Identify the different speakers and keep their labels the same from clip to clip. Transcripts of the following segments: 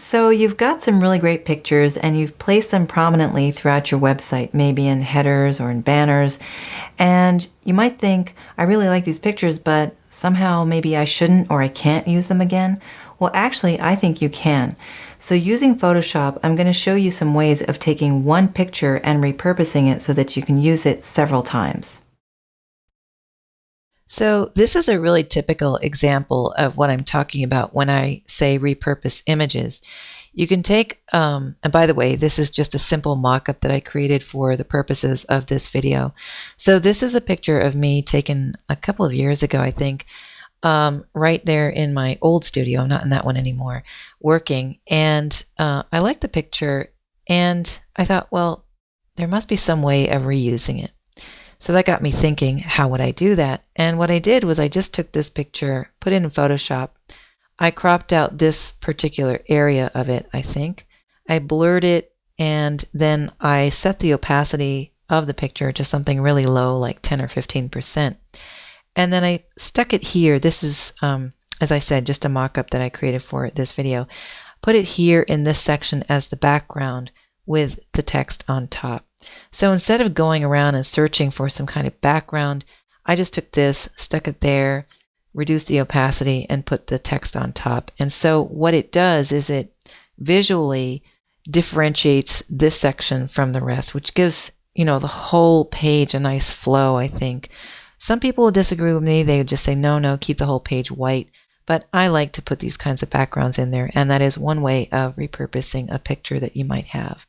Speaker 1: So you've got some really great pictures and you've placed them prominently throughout your website, maybe in headers or in banners. And you might think, I really like these pictures, but somehow maybe I shouldn't or I can't use them again. Well, actually, I think you can. So using Photoshop, I'm going to show you some ways of taking one picture and repurposing it so that you can use it several times.
Speaker 2: So this is a really typical example of what I'm talking about when I say repurpose images. You can take, and by the way, this is just a simple mock-up that I created for the purposes of this video. So this is a picture of me taken a couple of years ago, I think, right there in my old studio. I'm not in that one anymore, working. And I liked the picture, and I thought, well, there must be some way of reusing it. So that got me thinking, how would I do that? And what I did was I just took this picture, put it in Photoshop. I cropped out this particular area of it, I think. I blurred it, and then I set the opacity of the picture to something really low, like 10 or 15%. And then I stuck it here. This is, as I said, just a mock-up that I created for this video. Put it here in this section as the background with the text on top. So instead of going around and searching for some kind of background, I just took this, stuck it there, reduced the opacity, and put the text on top. And so what it does is it visually differentiates this section from the rest, which gives, the whole page a nice flow, I think. Some people will disagree with me. They would just say, no, keep the whole page white. But I like to put these kinds of backgrounds in there, and that is one way of repurposing a picture that you might have.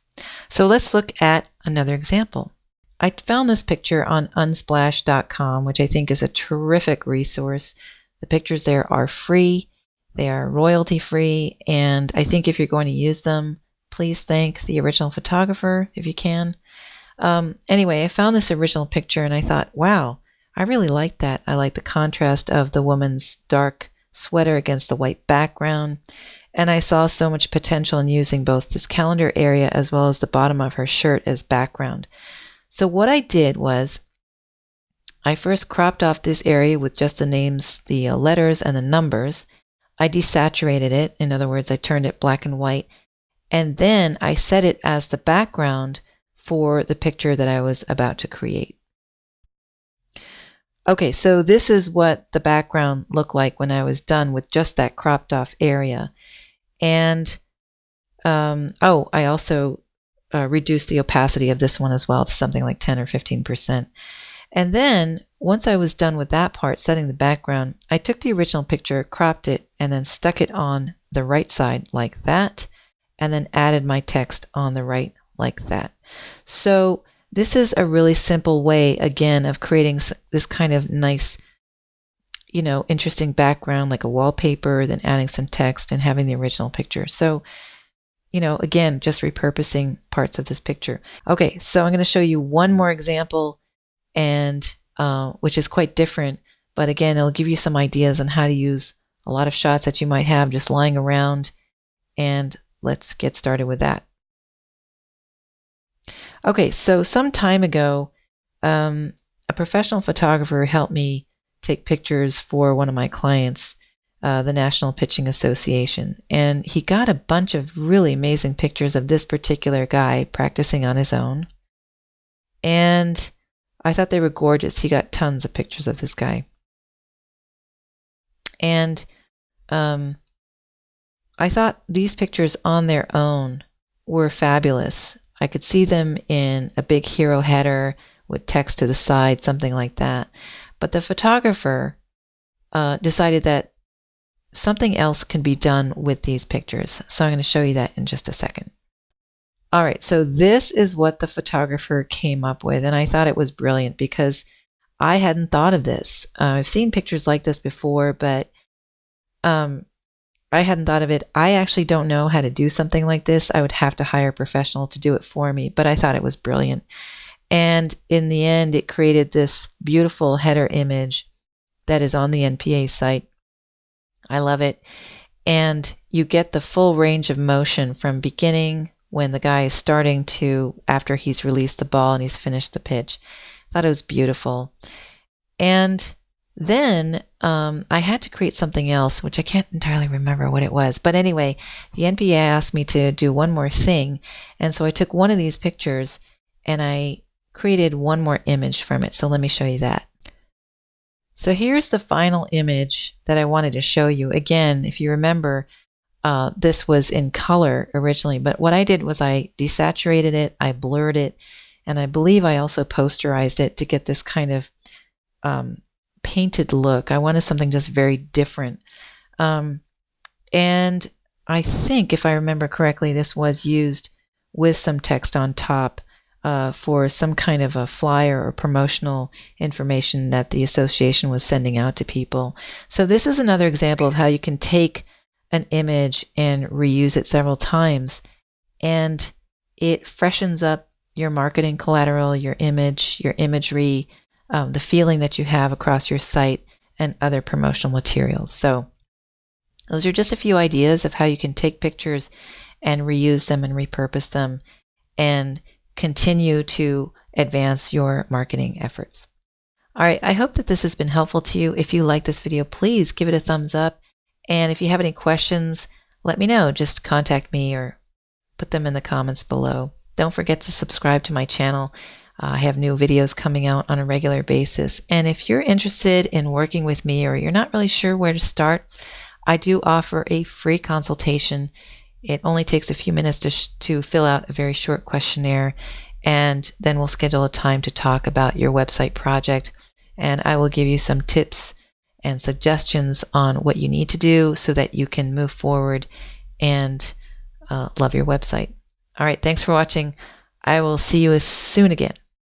Speaker 2: So let's look at another example. I found this picture on unsplash.com, which I think is a terrific resource. The pictures there are free, they are royalty free, and I think if you're going to use them, please thank the original photographer if you can. Anyway, I found this original picture and I thought, wow, I really like that. I like the contrast of the woman's dark sweater against the white background. And I saw so much potential in using both this calendar area as well as the bottom of her shirt as background. So what I did was I first cropped off this area with just the names, the letters, and the numbers. I desaturated it. In other words, I turned it black and white. And then I set it as the background for the picture that I was about to create. Okay, so this is what the background looked like when I was done with just that cropped off area. And, I also reduced the opacity of this one as well to something like 10 or 15%. And then, once I was done with that part, setting the background, I took the original picture, cropped it, and then stuck it on the right side like that, and then added my text on the right like that. So this is a really simple way, again, of creating this kind of nice, interesting background, like a wallpaper, then adding some text and having the original picture. So, again, just repurposing parts of this picture. Okay, so I'm going to show you one more example, and which is quite different, but again, it'll give you some ideas on how to use a lot of shots that you might have just lying around, and let's get started with that. Okay, so some time ago, a professional photographer helped me take pictures for one of my clients, the National Pitching Association. And he got a bunch of really amazing pictures of this particular guy practicing on his own. And I thought they were gorgeous. He got tons of pictures of this guy. And I thought these pictures on their own were fabulous. I could see them in a big hero header with text to the side, something like that. But the photographer decided that something else can be done with these pictures. So I'm going to show you that in just a second. All right, so this is what the photographer came up with, and I thought it was brilliant because I hadn't thought of this. I've seen pictures like this before, but I hadn't thought of it. I actually don't know how to do something like this. I would have to hire a professional to do it for me, but I thought it was brilliant. And in the end, it created this beautiful header image that is on the NPA site. I love it. And you get the full range of motion from beginning when the guy is starting to after he's released the ball and he's finished the pitch. I thought it was beautiful. And Then I had to create something else, which I can't entirely remember what it was. But anyway, the NPA asked me to do one more thing. And so I took one of these pictures and I created one more image from it. So let me show you that. So here's the final image that I wanted to show you. Again, if you remember, this was in color originally, but what I did was I desaturated it, I blurred it, and I believe I also posterized it to get this kind of painted look. I wanted something just very different. And I think, if I remember correctly, this was used with some text on top for some kind of a flyer or promotional information that the association was sending out to people. So this is another example of how you can take an image and reuse it several times, and it freshens up your marketing collateral, your image, your imagery, the feeling that you have across your site, and other promotional materials. So those are just a few ideas of how you can take pictures and reuse them and repurpose them and continue to advance your marketing efforts. All right, I hope that this has been helpful to you. If you like this video, please give it a thumbs up. And if you have any questions, let me know. Just contact me or put them in the comments below. Don't forget to subscribe to my channel. I have new videos coming out on a regular basis. And if you're interested in working with me or you're not really sure where to start, I do offer a free consultation. It only takes a few minutes to fill out a very short questionnaire, and then we'll schedule a time to talk about your website project, and I will give you some tips and suggestions on what you need to do so that you can move forward and love your website. All right, thanks for watching. I will see you soon again.